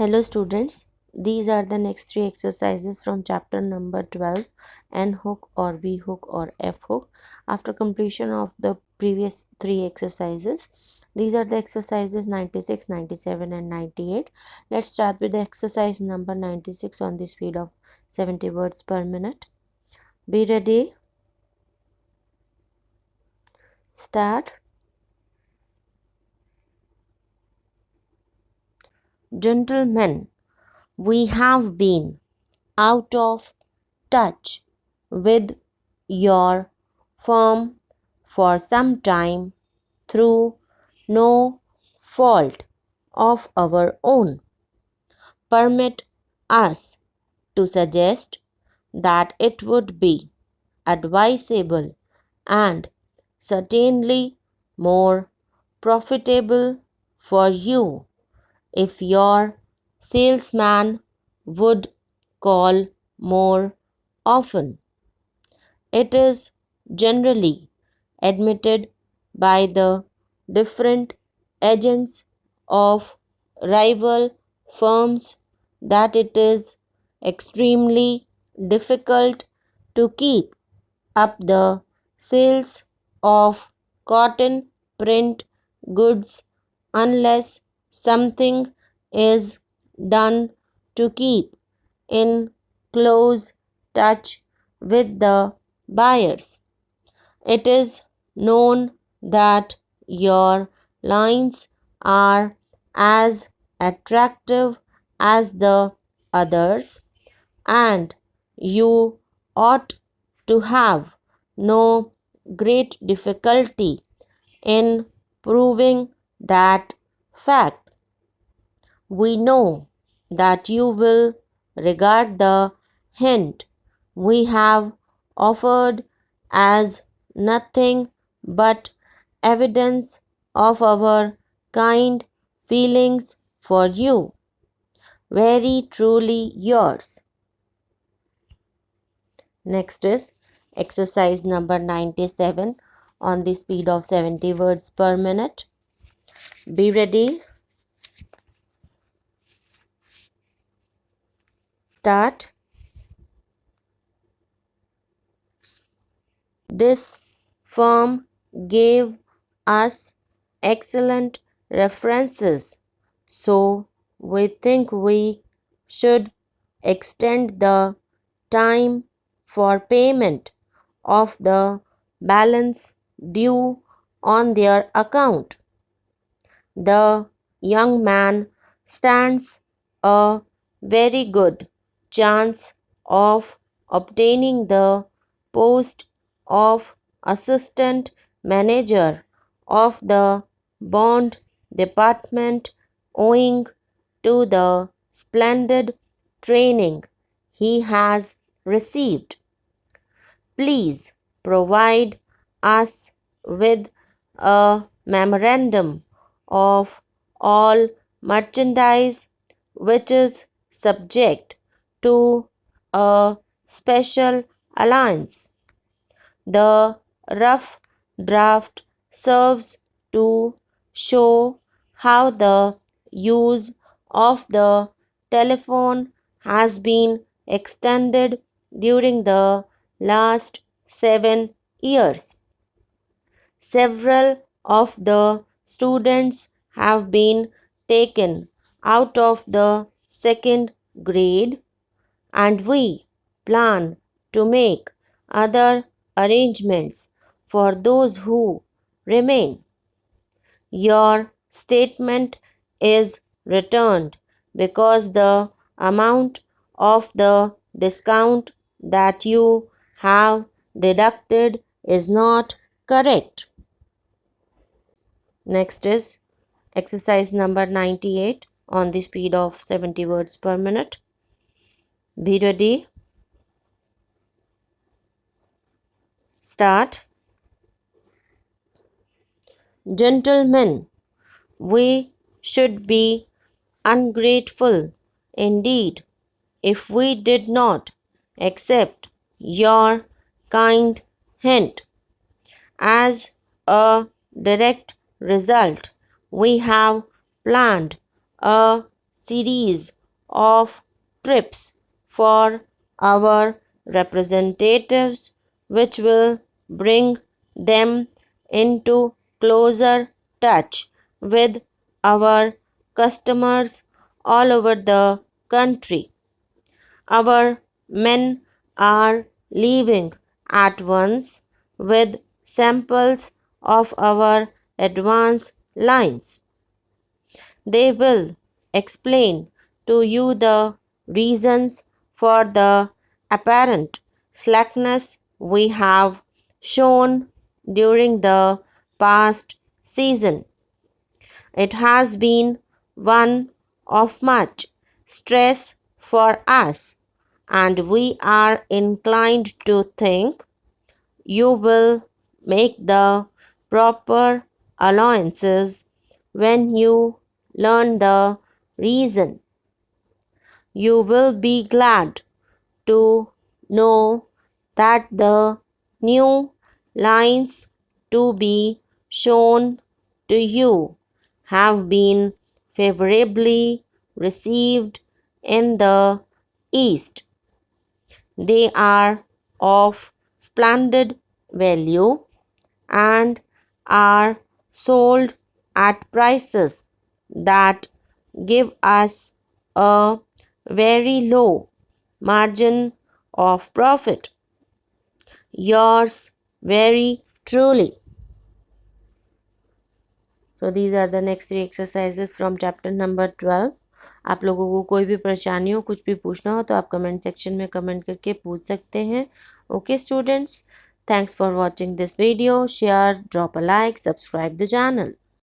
Hello students, these are the next three exercises from chapter number 12, N hook or V hook or F hook. After completion of the previous three exercises, these are the exercises 96, 97 and 98. Let's start with the exercise number 96 on the speed of 70 words per minute. Be ready. Start. Gentlemen, we have been out of touch with your firm for some time through no fault of our own. Permit us to suggest that it would be advisable and certainly more profitable for you if your salesman would call more often. It is generally admitted by the different agents of rival firms that it is extremely difficult to keep up the sales of cotton print goods unless something is done to keep in close touch with the buyers. It is known that your lines are as attractive as the others, and you ought to have no great difficulty in proving that fact. We know that you will regard the hint we have offered as nothing but evidence of our kind feelings for you. Very truly yours. Next is exercise number 97 on the speed of 70 words per minute. Be ready. Start. This firm gave us excellent references, so we think we should extend the time for payment of the balance due on their account. The young man stands a very good chance of obtaining the post of assistant manager of the bond department owing to the splendid training he has received. Please provide us with a memorandum of all merchandise which is subject to a special allowance. The rough draft serves to show how the use of the telephone has been extended during the last 7 years. Several of the students have been taken out of the second grade, and we plan to make other arrangements for those who remain. Your statement is returned because the amount of the discount that you have deducted is not correct. Next is exercise number 98 on the speed of 70 words per minute. Be ready. Start. Gentlemen, we should be ungrateful indeed if we did not accept your kind hint. As a direct result, we have planned a series of trips for our representatives, which will bring them into closer touch with our customers all over the country. Our men are leaving at once with samples of our advance lines. They will explain to you the reasons for the apparent slackness we have shown during the past season. It has been one of much stress for us, and we are inclined to think you will make the proper allowances when you learn the reason. You will be glad to know that the new lines to be shown to you have been favorably received in the East. They are of splendid value and are sold at prices that give us a very low margin of profit. Yours very truly. So these are the next three exercises from chapter number 12. आप लोगों को कोई भी परेशानी हो, कुछ भी पूछना हो तो आप कमेंट सेक्शन में कमेंट करके पूछ सकते हैं. Okay students, thanks for watching this video. Share, drop a like, subscribe the channel.